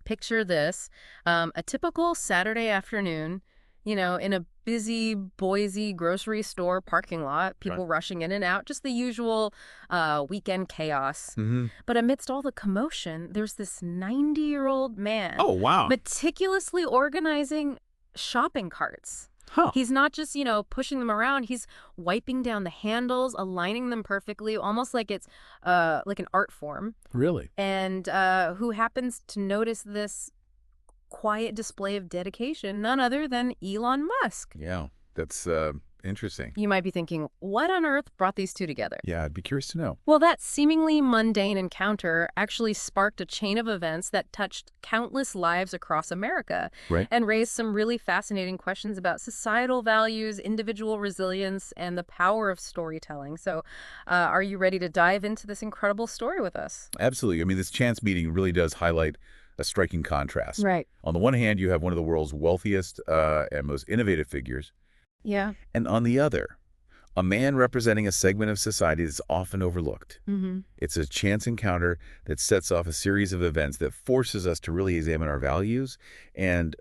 picture this, a typical Saturday afternoon, in a busy Boise grocery store parking lot, Right. people rushing in and out, just the usual weekend chaos. Hmm. But amidst all the commotion, there's this 90-year-old man Oh, wow. meticulously organizing shopping carts. Huh. He's not just, pushing them around. He's wiping down the handles, aligning them perfectly, almost like it's like an art form. Really? And who happens to notice this quiet display of dedication? None other than Elon Musk. Yeah, that's interesting. You might be thinking, what on earth brought these two together? Yeah, I'd be curious to know. Well, that seemingly mundane encounter actually sparked a chain of events that touched countless lives across America Right. and raised some really fascinating questions about societal values, individual resilience, and the power of storytelling. So are you ready to dive into this incredible story with us? Absolutely. I mean, this chance meeting really does highlight a striking contrast. Right. On the one hand, you have one of the world's wealthiest and most innovative figures, Yeah. and on the other, a man representing a segment of society that's often overlooked. Mm-hmm. It's a chance encounter that sets off a series of events that forces us to really examine our values and,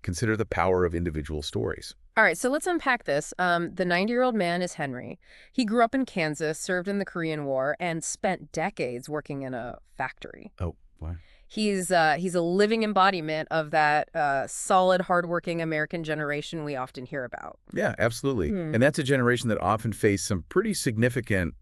consider the power of individual stories. All right, so let's unpack this. The 90-year-old man is Henry. He grew up in Kansas, served in the Korean War, and spent decades working in a factory. Oh, wow. He's a living embodiment of that solid, hardworking American generation we often hear about. Yeah, absolutely. Hmm. And that's a generation that often faced some pretty significant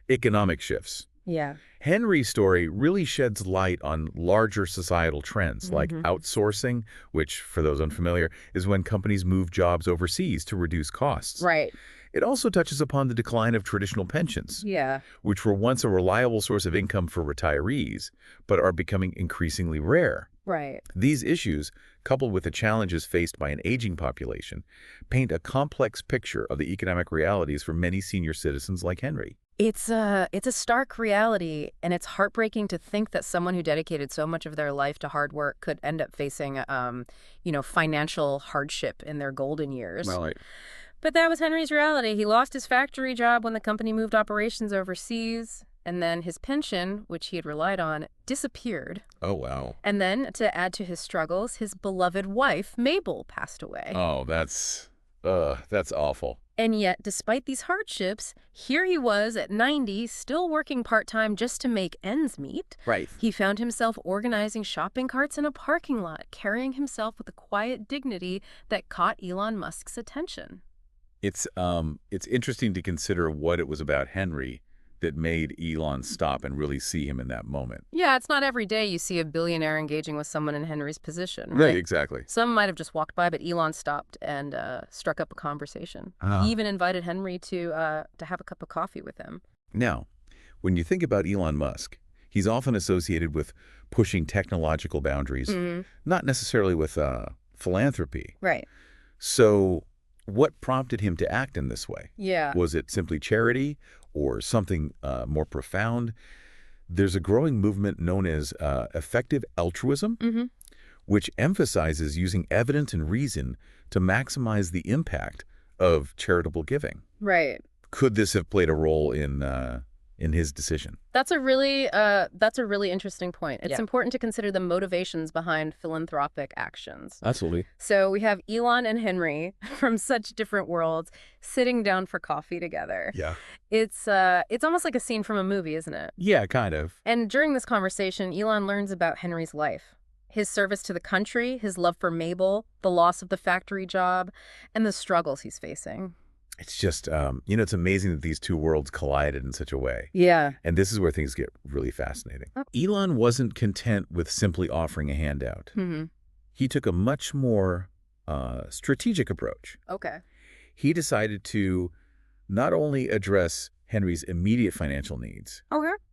economic shifts. Yeah. Henry's story really sheds light on larger societal trends like outsourcing, which, for those unfamiliar, is when companies move jobs overseas to reduce costs. Right. It also touches upon the decline of traditional pensions, Yeah. which were once a reliable source of income for retirees, but are becoming increasingly rare. Right. These issues, coupled with the challenges faced by an aging population, paint a complex picture of the economic realities for many senior citizens like Henry. It's a stark reality, and it's heartbreaking to think that someone who dedicated so much of their life to hard work could end up facing, financial hardship in their golden years. Well, But that was Henry's reality. He lost his factory job when the company moved operations overseas, and then his pension, which he had relied on, disappeared. oh, wow. And then, to add to his struggles, his beloved wife, Mabel, passed away. Oh, that's awful. And yet, despite these hardships, here he was at 90, still working part-time just to make ends meet. Right. He found himself organizing shopping carts in a parking lot, carrying himself with a quiet dignity that caught Elon Musk's attention. It's interesting to consider what it was about Henry that made Elon stop and really see him in that moment. Yeah, it's not every day you see a billionaire engaging with someone in Henry's position, right? Exactly. Some might have just walked by, but Elon stopped and struck up a conversation. Ah. He even invited Henry to have a cup of coffee with him. Now, when you think about Elon Musk, he's often associated with pushing technological boundaries, not necessarily with philanthropy. Right. So what prompted him to act in this way? Yeah. Was it simply charity or something more profound? There's a growing movement known as effective altruism, which emphasizes using evidence and reason to maximize the impact of charitable giving. Right. Could this have played a role in his decision? That's a really interesting point. It's important to consider the motivations behind philanthropic actions. Absolutely. So we have Elon and Henry from such different worlds sitting down for coffee together. Yeah. It's almost like a scene from a movie, isn't it? Yeah, kind of. And during this conversation, Elon learns about Henry's life, his service to the country, his love for Mabel, the loss of the factory job, and the struggles he's facing. It's just, it's amazing that these two worlds collided in such a way. Yeah. And this is where things get really fascinating. Elon wasn't content with simply offering a handout. He took a much more strategic approach. Okay. He decided to not only address Henry's immediate financial needs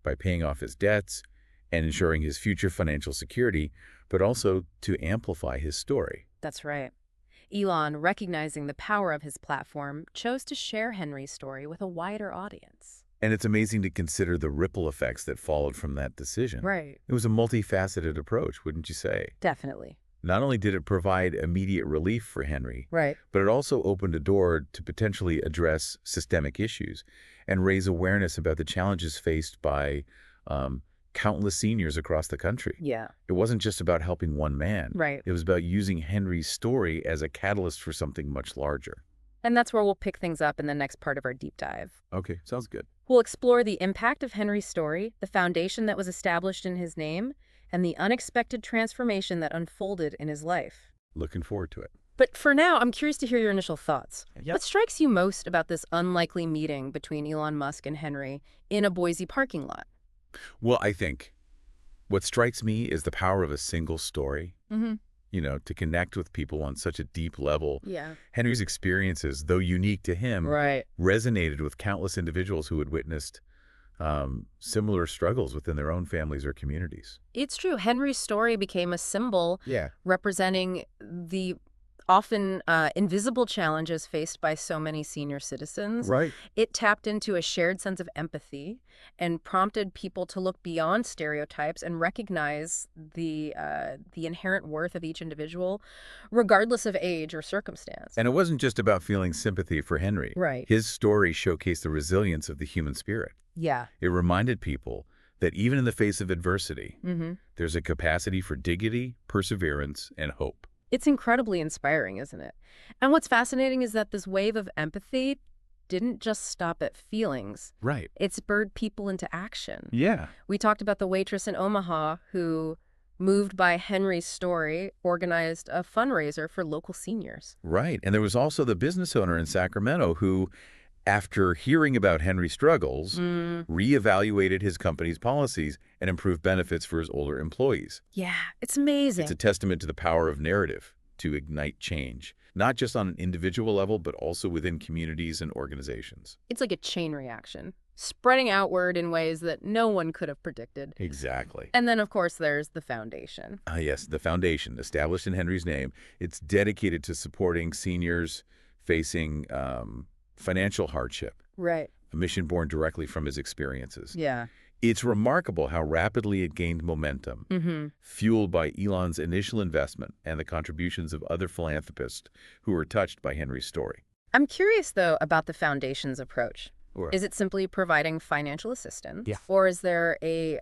by paying off his debts and ensuring his future financial security, but also to amplify his story. That's right. Elon, recognizing the power of his platform, chose to share Henry's story with a wider audience. And it's amazing to consider the ripple effects that followed from that decision. Right. It was a multifaceted approach, wouldn't you say? Definitely. Not only did it provide immediate relief for Henry, Right. but it also opened a door to potentially address systemic issues and raise awareness about the challenges faced by countless seniors across the country. Yeah. It wasn't just about helping one man. Right. It was about using Henry's story as a catalyst for something much larger. And that's where we'll pick things up in the next part of our deep dive. Okay, sounds good. We'll explore the impact of Henry's story, the foundation that was established in his name, and the unexpected transformation that unfolded in his life. Looking forward to it. But for now, I'm curious to hear your initial thoughts. Yep. What strikes you most about this unlikely meeting between Elon Musk and Henry in a Boise parking lot? Well, I think what strikes me is the power of a single story, Mm-hmm. to connect with people on such a deep level. Yeah. Henry's experiences, though unique to him, Right. resonated with countless individuals who had witnessed similar struggles within their own families or communities. It's true. Henry's story became a symbol Yeah. representing the often invisible challenges faced by so many senior citizens. Right. It tapped into a shared sense of empathy and prompted people to look beyond stereotypes and recognize the inherent worth of each individual, regardless of age or circumstance. And it wasn't just about feeling sympathy for Henry. Right. His story showcased the resilience of the human spirit. Yeah. It reminded people that even in the face of adversity, Mm-hmm. there's a capacity for dignity, perseverance, and hope. It's incredibly inspiring, isn't it? And what's fascinating is that this wave of empathy didn't just stop at feelings. Right. It spurred people into action. Yeah. We talked about the waitress in Omaha who, moved by Henry's story, organized a fundraiser for local seniors. Right. And there was also the business owner in Sacramento who, after hearing about Henry's struggles, reevaluated his company's policies and improved benefits for his older employees. Yeah, it's amazing. It's a testament to the power of narrative to ignite change, not just on an individual level, but also within communities and organizations. It's like a chain reaction, spreading outward in ways that no one could have predicted. Exactly. And then, of course, there's the foundation. Yes, the foundation, established in Henry's name, it's dedicated to supporting seniors facing financial hardship, Right. a mission born directly from his experiences. Yeah. It's remarkable how rapidly it gained momentum, fueled by Elon's initial investment and the contributions of other philanthropists who were touched by Henry's story. I'm curious, though, about the foundation's approach. Sure. Is it simply providing financial assistance? Yeah. Or is there a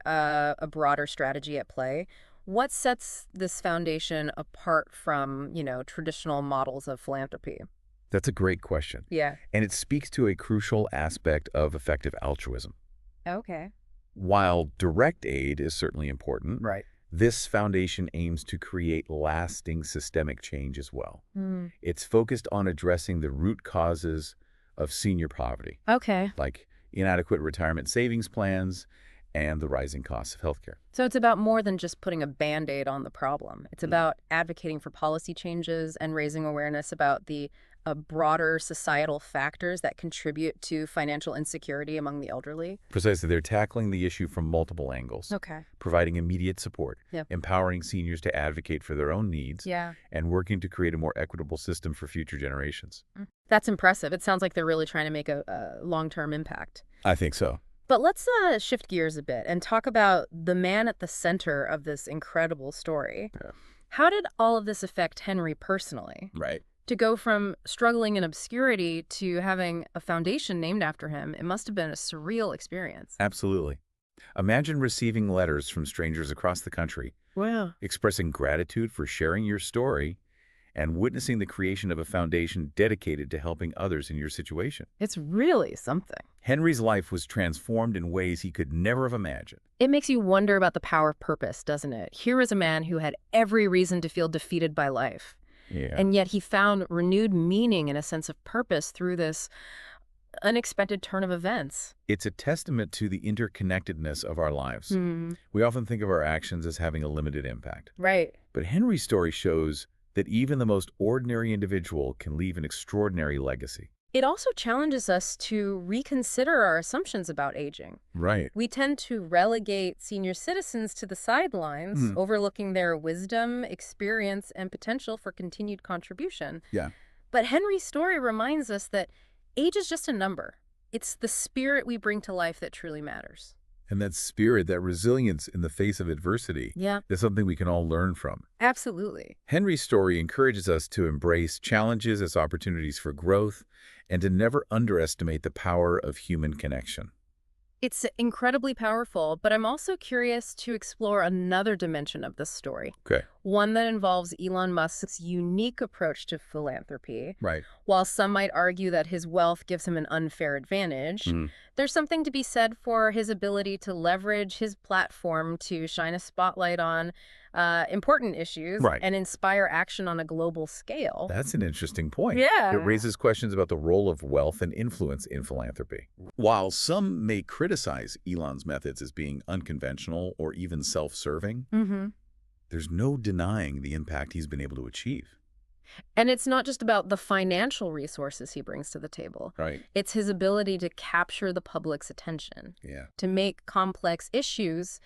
broader strategy at play? What sets this foundation apart from, traditional models of philanthropy? That's a great question. Yeah. And it speaks to a crucial aspect of effective altruism. Okay. While direct aid is certainly important, Right. this foundation aims to create lasting systemic change as well. It's focused on addressing the root causes of senior poverty, Okay. like inadequate retirement savings plans and the rising costs of healthcare. So it's about more than just putting a Band-Aid on the problem. It's about advocating for policy changes and raising awareness about the broader societal factors that contribute to financial insecurity among the elderly. Precisely, they're tackling the issue from multiple angles, Okay. providing immediate support, Yep. empowering seniors to advocate for their own needs, Yeah. and working to create a more equitable system for future generations. That's impressive. It sounds like they're really trying to make a long-term impact. I think so. But let's shift gears a bit and talk about the man at the center of this incredible story. Yeah. How did all of this affect Henry personally? Right. To go from struggling in obscurity to having a foundation named after him, it must have been a surreal experience. Absolutely. Imagine receiving letters from strangers across the country Wow. expressing gratitude for sharing your story and witnessing the creation of a foundation dedicated to helping others in your situation. It's really something. Henry's life was transformed in ways he could never have imagined. It makes you wonder about the power of purpose, doesn't it? Here is a man who had every reason to feel defeated by life. Yeah. And yet he found renewed meaning and a sense of purpose through this unexpected turn of events. It's a testament to the interconnectedness of our lives. We often think of our actions as having a limited impact. Right. But Henry's story shows that even the most ordinary individual can leave an extraordinary legacy. It also challenges us to reconsider our assumptions about aging. Right. We tend to relegate senior citizens to the sidelines, overlooking their wisdom, experience, and potential for continued contribution. Yeah. But Henry's story reminds us that age is just a number. It's the spirit we bring to life that truly matters. And that spirit, that resilience in the face of adversity, Yeah, is something we can all learn from. absolutely. Henry's story encourages us to embrace challenges as opportunities for growth and to never underestimate the power of human connection. It's incredibly powerful, but I'm also curious to explore another dimension of this story, Okay. one that involves Elon Musk's unique approach to philanthropy. Right. While some might argue that his wealth gives him an unfair advantage, Mhm. there's something to be said for his ability to leverage his platform to shine a spotlight on important issues Right. and inspire action on a global scale. That's an interesting point. It Yeah. raises questions about the role of wealth and influence in philanthropy. While some may criticize Elon's methods as being unconventional or even self-serving, Mm-hmm. there's no denying the impact he's been able to achieve. And it's not just about the financial resources he brings to the table. Right. It's his ability to capture the public's attention, Yeah. to make complex issues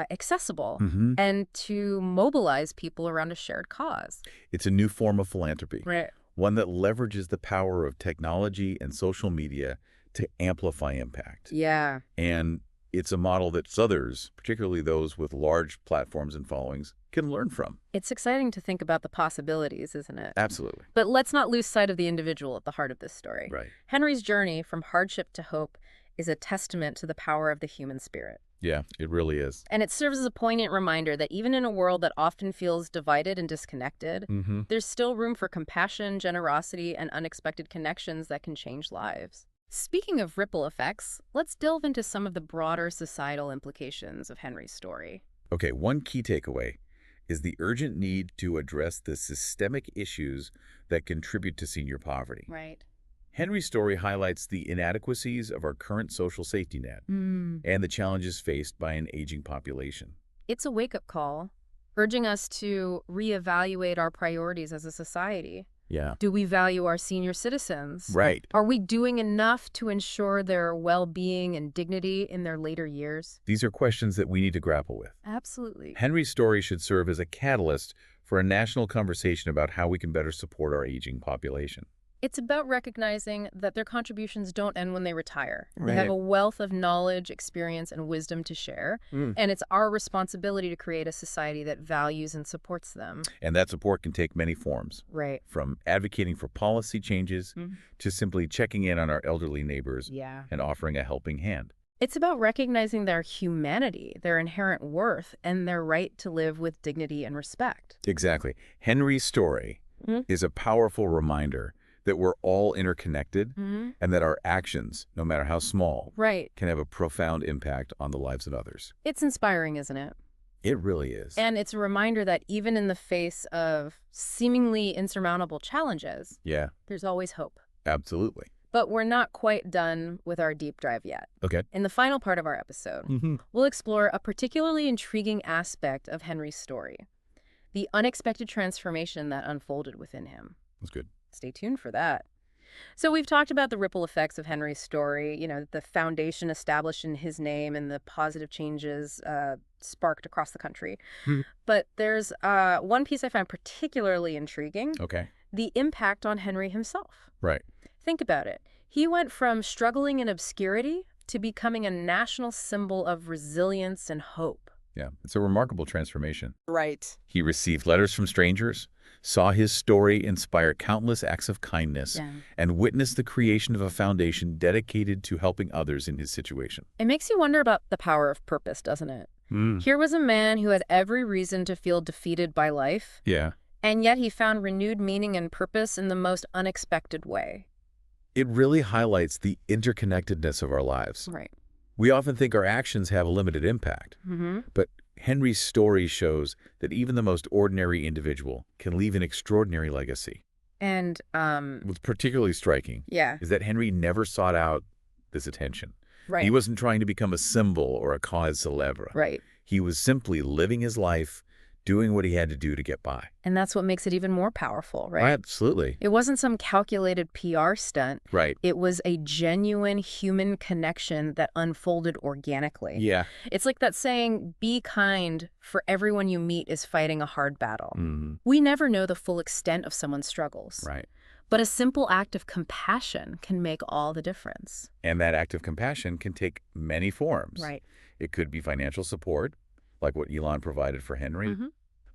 accessible, Mm-hmm. and to mobilize people around a shared cause. It's a new form of philanthropy, Right. one that leverages the power of technology and social media to amplify impact. Yeah. And it's a model that others, particularly those with large platforms and followings, can learn from. It's exciting to think about the possibilities, isn't it? Absolutely. But let's not lose sight of the individual at the heart of this story. Right. Henry's journey from hardship to hope is a testament to the power of the human spirit. Yeah, it really is. And it serves as a poignant reminder that even in a world that often feels divided and disconnected, Mm-hmm. there's still room for compassion, generosity, and unexpected connections that can change lives. Speaking of ripple effects, let's delve into some of the broader societal implications of Henry's story. Okay, one key takeaway is the urgent need to address the systemic issues that contribute to senior poverty. Right. Henry's story highlights the inadequacies of our current social safety net and the challenges faced by an aging population. It's a wake-up call, urging us to reevaluate our priorities as a society. Yeah. Do we value our senior citizens? Right. Are we doing enough to ensure their well-being and dignity in their later years? These are questions that we need to grapple with. Absolutely. Henry's story should serve as a catalyst for a national conversation about how we can better support our aging population. It's about recognizing that their contributions don't end when they retire. They Right. have a wealth of knowledge, experience, and wisdom to share, and it's our responsibility to create a society that values and supports them. And that support can take many forms, Right. from advocating for policy changes to simply checking in on our elderly neighbors Yeah. and offering a helping hand. It's about recognizing their humanity, their inherent worth, and their right to live with dignity and respect. Exactly. Henry's story is a powerful reminder that we're all interconnected and that our actions, no matter how small, Right. can have a profound impact on the lives of others. It's inspiring, isn't it? It really is. And it's a reminder that even in the face of seemingly insurmountable challenges, Yeah, there's always hope. absolutely. But we're not quite done with our deep dive yet. Okay. In the final part of our episode, we'll explore a particularly intriguing aspect of Henry's story, the unexpected transformation that unfolded within him. That's good. Stay tuned for that. So we've talked about the ripple effects of Henry's story, the foundation established in his name and the positive changes sparked across the country. But there's one piece I find particularly intriguing, Okay. the impact on Henry himself. Right. Think about it. He went from struggling in obscurity to becoming a national symbol of resilience and hope. Yeah, it's a remarkable transformation. Right. He received letters from strangers, saw his story inspire countless acts of kindness, Yeah. and witnessed the creation of a foundation dedicated to helping others in his situation. It makes you wonder about the power of purpose, doesn't it? Here was a man who had every reason to feel defeated by life, Yeah. and yet he found renewed meaning and purpose in the most unexpected way. It really highlights the interconnectedness of our lives. Right. We often think our actions have a limited impact, but Henry's story shows that even the most ordinary individual can leave an extraordinary legacy. And, What's particularly striking yeah, is that Henry never sought out this attention. right. He wasn't trying to become a symbol or a cause célèbre. Right. He was simply living his life, doing what he had to do to get by. And that's what makes it even more powerful, right? Absolutely. It wasn't some calculated PR stunt. Right. It was a genuine human connection that unfolded organically. Yeah. It's like that saying, be kind, for everyone you meet is fighting a hard battle. Mm-hmm. We never know the full extent of someone's struggles. Right. But a simple act of compassion can make all the difference. And that act of compassion can take many forms. Right. It could be financial support, like what Elon provided for Henry. Mhm.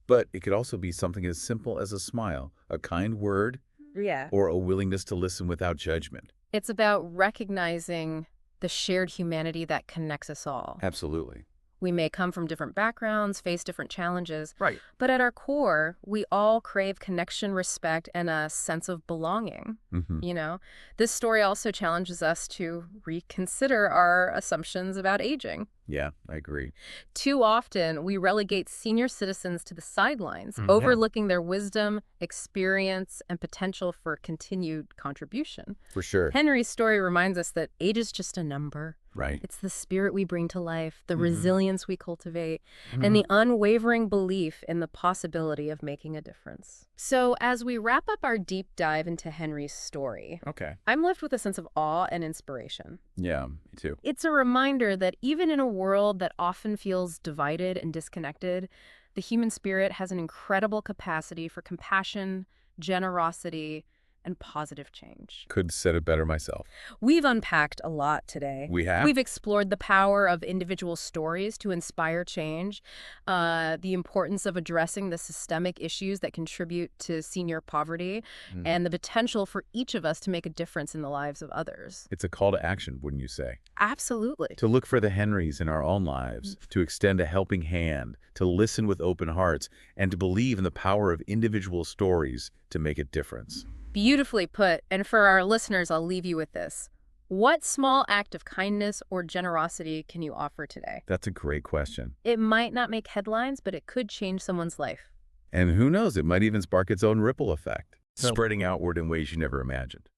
But it could also be something as simple as a smile, a kind word, Yeah. or a willingness to listen without judgment. It's about recognizing the shared humanity that connects us all. Absolutely. We may come from different backgrounds, face different challenges, Right. but at our core, we all crave connection, respect, and a sense of belonging. Mm-hmm. You know, this story also challenges us to reconsider our assumptions about aging. Yeah, I agree. Too often, we relegate senior citizens to the sidelines, Yeah. overlooking their wisdom, experience, and potential for continued contribution. For sure. Henry's story reminds us that age is just a number. Right. It's the spirit we bring to life, the Mhm. resilience we cultivate, Mhm. and the unwavering belief in the possibility of making a difference. So, as we wrap up our deep dive into Henry's story, Okay. I'm left with a sense of awe and inspiration. Yeah, me too. It's a reminder that even in a world that often feels divided and disconnected, the human spirit has an incredible capacity for compassion, generosity, and positive change. Could have said it better myself. We've unpacked a lot today. We have? We've explored the power of individual stories to inspire change, the importance of addressing the systemic issues that contribute to senior poverty, Mm. and the potential for each of us to make a difference in the lives of others. It's a call to action, wouldn't you say? Absolutely. To look for the Henrys in our own lives, to extend a helping hand, to listen with open hearts, and to believe in the power of individual stories to make a difference. Beautifully put. And for our listeners, I'll leave you with this. What small act of kindness or generosity can you offer today? That's a great question. It might not make headlines, but it could change someone's life. And who knows, it might even spark its own ripple effect, spreading outward in ways you never imagined.